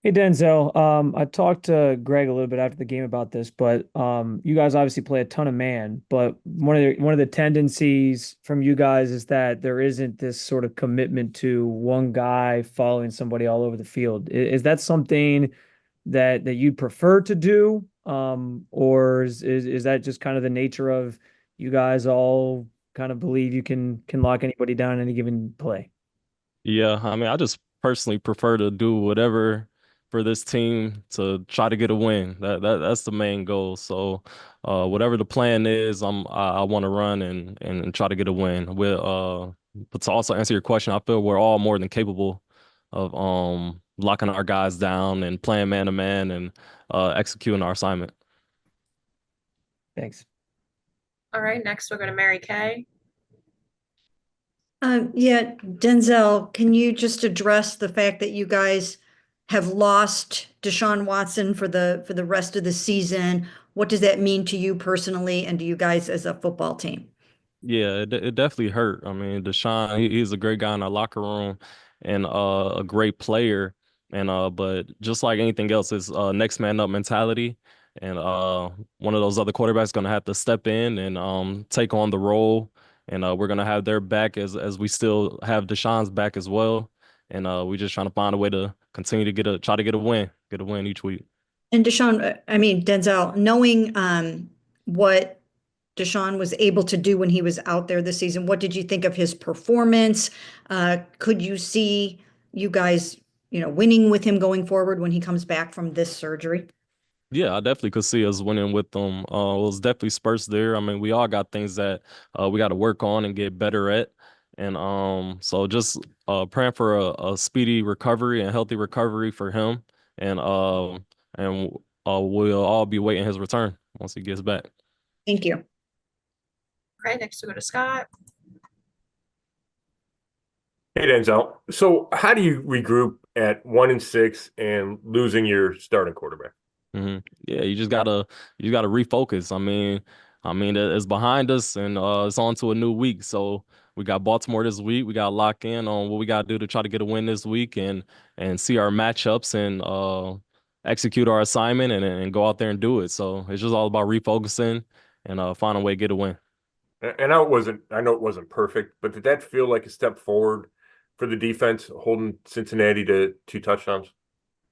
Hey Denzel, I talked to Greg a little bit after the game about this, but you guys obviously play a ton of man, but one of the tendencies from you guys is that there isn't this sort of commitment to one guy following somebody all over the field. Is that something that you'd prefer to do, or is that just kind of the nature of you guys all kind of believe you can lock anybody down in any given play? Yeah, I mean, I just personally prefer to do whatever for this team to try to get a win. That's the main goal. So, whatever the plan is, I want to run and try to get a win. But to also answer your question, I feel we're all more than capable of locking our guys down and playing man to man and executing our assignment. Thanks. All right, next we'll go to Mary Kay. Yeah, Denzel, can you just address the fact that you guys have lost Deshaun Watson for the rest of the season? What does that mean to you personally and to you guys as a football team? Yeah, it definitely hurt. I mean, Deshaun, he's a great guy in our locker room and a great player. And but just like anything else, it's next man up mentality. And one of those other quarterbacks gonna have to step in and take on the role. And we're gonna have their back as we still have Deshaun's back as well. And we just trying to find a way to continue to try to get a win each week. And Deshaun, I mean, Denzel, knowing what Deshaun was able to do when he was out there this season, what did you think of his performance? Could you see you guys, winning with him going forward when he comes back from this surgery? Yeah, I definitely could see us winning with them. It was definitely spurts there. I mean, we all got things that we got to work on and get better at. And so just praying for a speedy recovery and healthy recovery for him. And we'll all be waiting his return once he gets back. Thank you. All right, next we'll go to Scott. Hey Denzel. So how do you regroup at 1-6 and losing your starting quarterback? Yeah, you just gotta refocus. I mean it's behind us and it's on to a new week. So we got Baltimore this week. We got to lock in on what we gotta do to try to get a win this week and see our matchups and execute our assignment and go out there and do it. So it's just all about refocusing and find a way to get a win. And I know it wasn't perfect, but did that feel like a step forward for the defense holding Cincinnati to 2 touchdowns?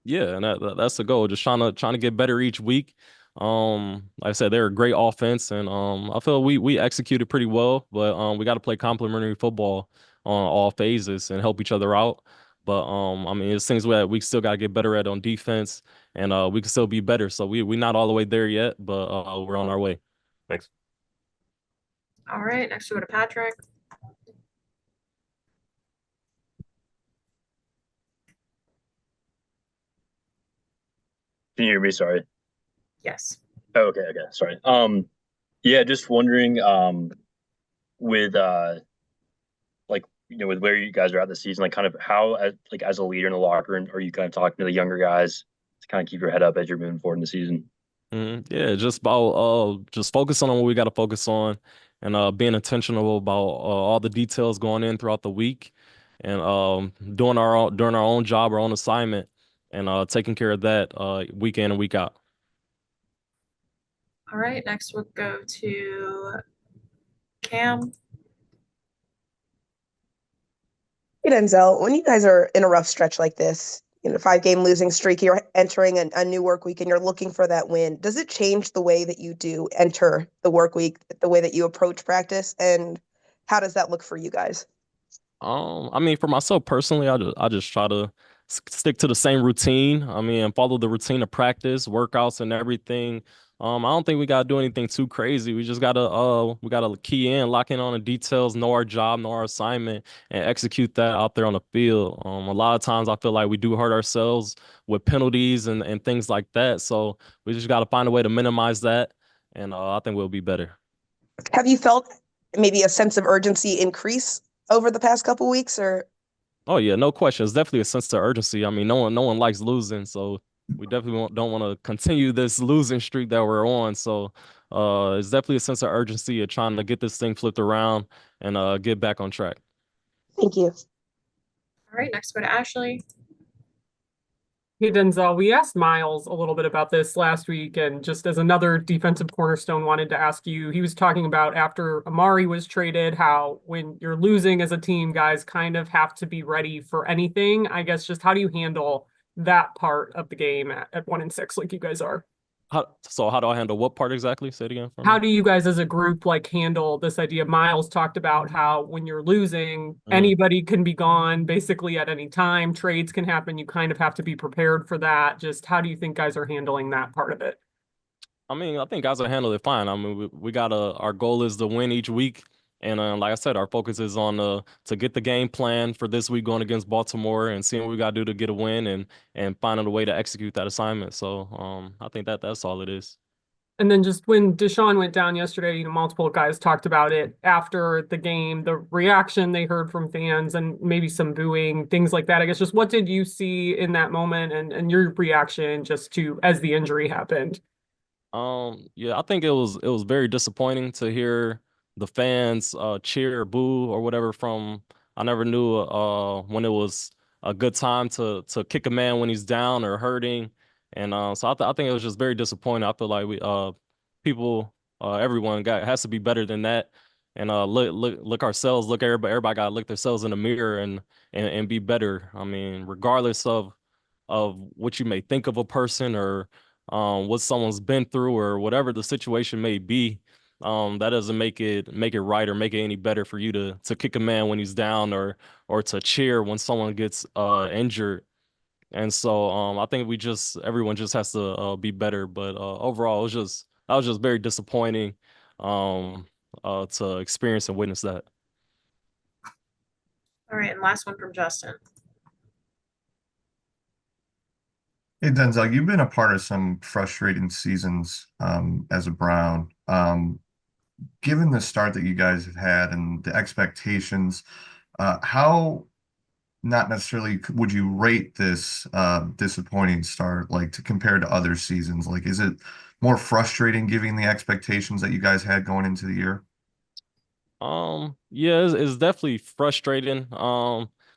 Yeah, and that's the goal. Just trying to get better each week. Like I said, they're a great offense, and I feel we executed pretty well. But we got to play complementary football on all phases and help each other out. But I mean, it's things that we still got to get better at on defense, and we can still be better. So we not all the way there yet, but we're on our way. Thanks. All right, next we'll go to Patrick. Can you hear me? Sorry. Yes. Oh, okay, okay, sorry. Yeah, just wondering, with like with where you guys are at this season, like kind of how, as a leader in the locker room, are you kind of talking to the younger guys to kind of keep your head up as you're moving forward in the season? Yeah, just about just focusing on what we got to focus on and being intentional about all the details going in throughout the week and doing our own job, our own assignment and taking care of that week in and week out. All right, next we'll go to Cam. Hey, Denzel, when you guys are in a rough stretch like this, 5 game losing streak, you're entering a new work week and you're looking for that win. Does it change the way that you do enter the work week, the way that you approach practice? And how does that look for you guys? I mean, for myself personally, I just try to stick to the same routine. I mean, and follow the routine of practice, workouts, and everything. I don't think we gotta do anything too crazy. We gotta key in, lock in on the details, know our job, know our assignment, and execute that out there on the field. A lot of times I feel like we do hurt ourselves with penalties and things like that. So we just gotta find a way to minimize that, and I think we'll be better. Have you felt maybe a sense of urgency increase over the past couple weeks or Oh yeah, no question. It's definitely a sense of urgency. I mean, no one likes losing, so we definitely don't want to continue this losing streak that we're on. So, it's definitely a sense of urgency of trying to get this thing flipped around and get back on track. thank you. All right, next we'll go to Ashley. Hey Denzel, we asked Miles a little bit about this last week, and just as another defensive cornerstone, wanted to ask you. He was talking about after Amari was traded, how when you're losing as a team, guys kind of have to be ready for anything. I guess just how do you handle that part of the game at 1-6 like you guys are? How do I handle what part exactly? Say it again for How me. do you guys as a group like handle this idea? Miles talked about how when you're losing, Mm. anybody can be gone basically at any time. Trades can happen. You kind of have to be prepared for that. Just how do you think guys are handling that part of it? I mean, I think guys will handle it fine. I mean, we got our goal is to win each week. And like I said, our focus is on to get the game plan for this week going against Baltimore and seeing what we got to do to get a win and finding a way to execute that assignment. So I think that's all it is. And then just when Deshaun went down yesterday, multiple guys talked about it after the game, the reaction they heard from fans and maybe some booing, things like that. I guess just what did you see in that moment and your reaction just to as the injury happened? Yeah, I think it was very disappointing to hear the fans cheer or boo or whatever from I never knew when it was a good time to kick a man when he's down or hurting. And so I think it was just very disappointing. I feel like we people everyone got has to be better than that. And look ourselves, look everybody got to look themselves in the mirror and be better. I mean, regardless of what you may think of a person or what someone's been through or whatever the situation may be. That doesn't make it right or make it any better for you to kick a man when he's down or to cheer when someone gets injured. And so I think everyone just has to be better. But overall, that was just very disappointing to experience and witness that. All right, and last one from Justin. Hey Denzel, you've been a part of some frustrating seasons as a Brown. Given the start that you guys have had and the expectations, how not necessarily would you rate this disappointing start like to compare to other seasons? Like, is it more frustrating given the expectations that you guys had going into the year? Yeah, it's definitely frustrating.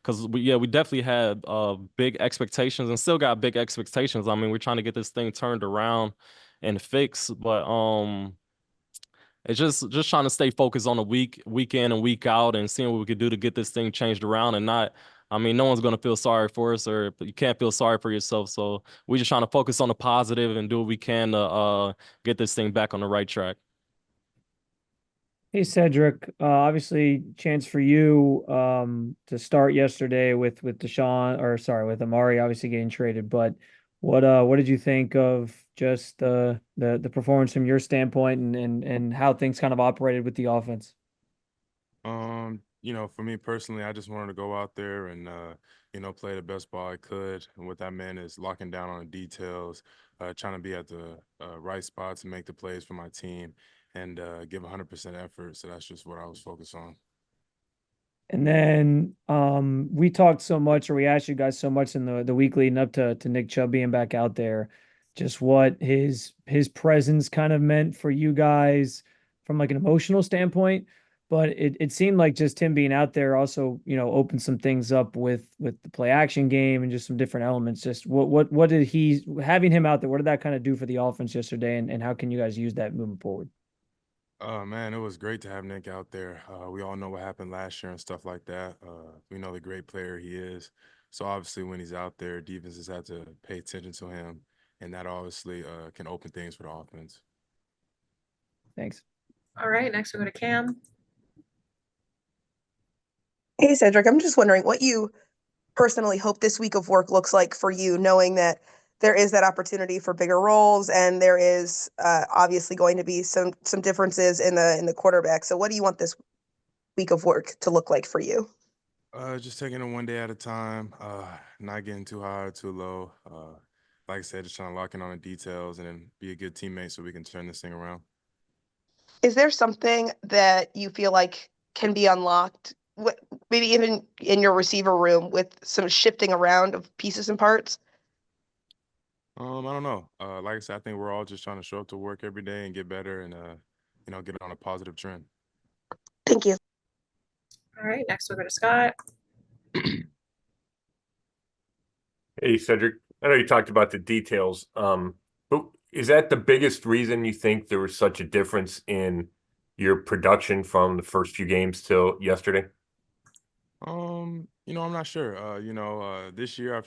Because we definitely had big expectations and still got big expectations. I mean, we're trying to get this thing turned around and fixed, but it's just trying to stay focused on the week in and week out and seeing what we could do to get this thing changed around and not. I mean, no one's gonna feel sorry for us, or you can't feel sorry for yourself. So we're just trying to focus on the positive and do what we can to get this thing back on the right track. Hey Cedric, obviously chance for you to start yesterday with Deshaun or sorry with Amari obviously getting traded, but what did you think of just the performance from your standpoint and how things kind of operated with the offense? For me personally, I just wanted to go out there and play the best ball I could. And what that meant is locking down on the details, trying to be at the right spots and make the plays for my team and give 100% effort. So that's just what I was focused on. And then we talked so much, or we asked you guys so much in the week leading up to Nick Chubb being back out there, just what his presence kind of meant for you guys from like an emotional standpoint. But it seemed like just him being out there also, opened some things up with the play action game and just some different elements. Just what did he having him out there, what did that kind of do for the offense yesterday and how can you guys use that moving forward? Oh man, it was great to have Nick out there. We all know what happened last year and stuff like that. We know the great player he is. So obviously, when he's out there, defenses have to pay attention to him, and that obviously can open things for the offense. Thanks. All right, next we go to Cam. Hey, Cedric, I'm just wondering what you personally hope this week of work looks like for you, knowing that there is that opportunity for bigger roles and there is obviously going to be some differences in the quarterback. So what do you want this week of work to look like for you? Just taking it one day at a time, not getting too high or too low. Like I said, just trying to lock in on the details and then be a good teammate so we can turn this thing around. Is there something that you feel like can be unlocked, maybe even in your receiver room with some shifting around of pieces and parts? I don't know. Like I said, I think we're all just trying to show up to work every day and get better and get on a positive trend. Thank you. All right, next we'll go to Scott. Hey, Cedric, I know you talked about the details, but is that the biggest reason you think there was such a difference in your production from the first few games till yesterday? I'm not sure. This year I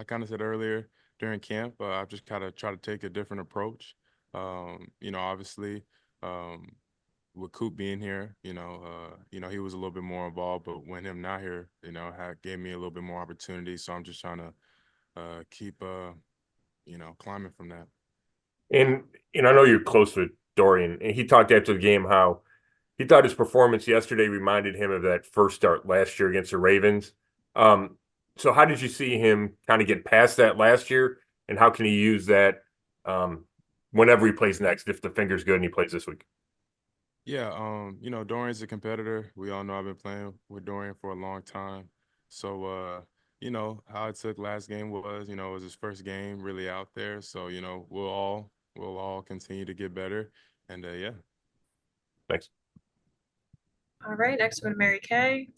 kind of said earlier during camp, I've just kind of tried to take a different approach. Obviously, um, with Coop being here, he was a little bit more involved, but when him not here, gave me a little bit more opportunity. So I'm just trying to keep climbing from that. And I know you're close with Dorian, and he talked after the game how he thought his performance yesterday reminded him of that first start last year against the Ravens. Um, so how did you see him kind of get past that last year, and how can he use that whenever he plays next if the finger's good and he plays this week? Yeah, Dorian's a competitor. We all know I've been playing with Dorian for a long time. So, how it took last game was, it was his first game really out there. So, we'll all continue to get better. And yeah. Thanks. All right, next one, Mary Kay.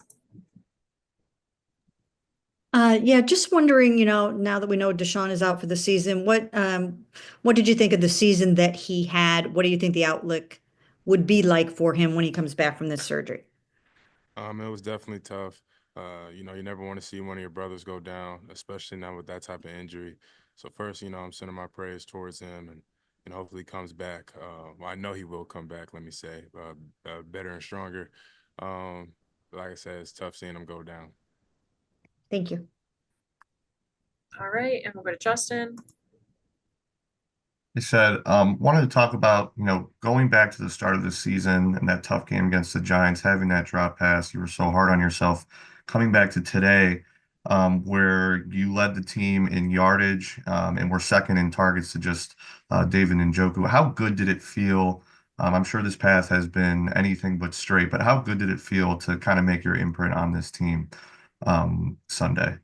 Yeah, just wondering, now that we know Deshaun is out for the season, what did you think of the season that he had? What do you think the outlook would be like for him when he comes back from this surgery? It was definitely tough. You never want to see one of your brothers go down, especially now with that type of injury. So first, I'm sending my prayers towards him, and hopefully he comes back. Well, I know he will come back. Let me say, better and stronger. But like I said, it's tough seeing him go down. Thank you. All right, and we'll go to Justin. They said, wanted to talk about, going back to the start of the season and that tough game against the Giants, having that drop pass, you were so hard on yourself. Coming back to today, where you led the team in yardage, and were second in targets to just David Njoku. How good did it feel? I'm sure this path has been anything but straight, but how good did it feel to kind of make your imprint on this team Sunday?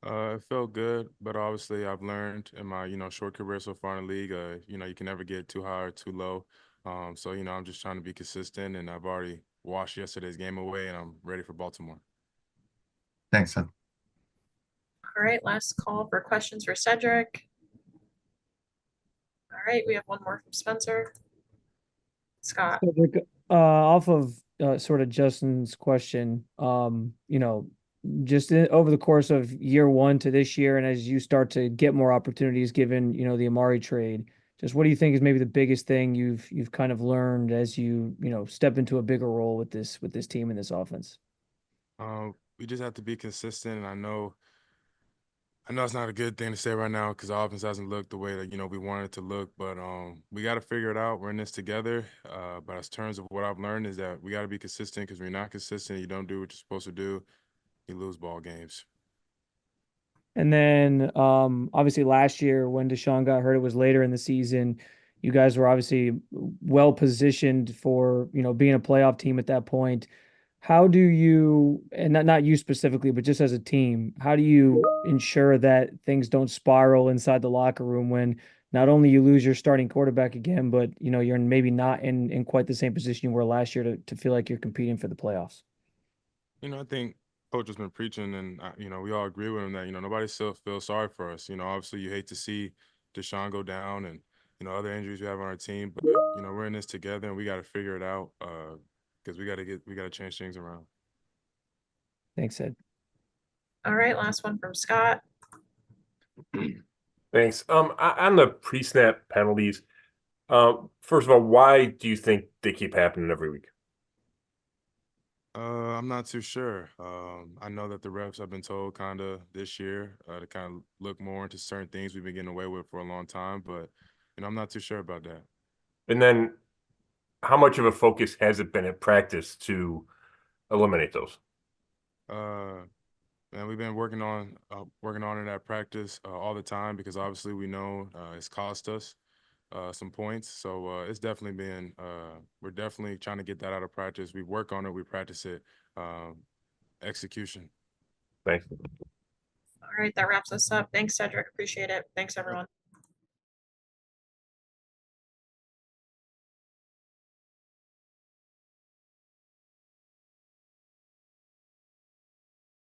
It felt good, but obviously I've learned in my, short career so far in the league, you can never get too high or too low. So, I'm just trying to be consistent, and I've already washed yesterday's game away, and I'm ready for Baltimore. Thanks, Ed. All right, last call for questions for Cedric. All right, we have one more from Spencer. Scott. Cedric, off of sort of Justin's question, just over the course of year one to this year, and as you start to get more opportunities given, the Amari trade, just what do you think is maybe the biggest thing you've kind of learned as you step into a bigger role with this team and this offense? We just have to be consistent, and I know it's not a good thing to say right now because the offense hasn't looked the way that we want it to look, but we got to figure it out. We're in this together. But in terms of what I've learned is that we got to be consistent, because when you're not consistent, you don't do what you're supposed to do, you lose ball games. And then obviously last year when Deshaun got hurt, it was later in the season. You guys were obviously well positioned for, being a playoff team at that point. How do you, and not you specifically, but just as a team, how do you ensure that things don't spiral inside the locker room when not only you lose your starting quarterback again, but you're maybe not in quite the same position you were last year to feel like you're competing for the playoffs? I think coach has been preaching, and we all agree with him that nobody still feels sorry for us. Obviously you hate to see Deshaun go down and other injuries we have on our team, but we're in this together, and we got to figure it out because we got to change things around. Thanks, Ed. All right, last one from Scott. Thanks. On the pre-snap penalties, first of all, why do you think they keep happening every week? I'm not too sure. I know that the refs have been told kind of this year to kind of look more into certain things we've been getting away with for a long time, but I'm not too sure about that. And then how much of a focus has it been at practice to eliminate those? And we've been working on it at practice all the time, because obviously we know it's cost us some points. So it's definitely been we're definitely trying to get that out of practice. We work on it, we practice it. Execution. Thanks. All right, that wraps us up. Thanks, Cedric. Appreciate it. Thanks, everyone.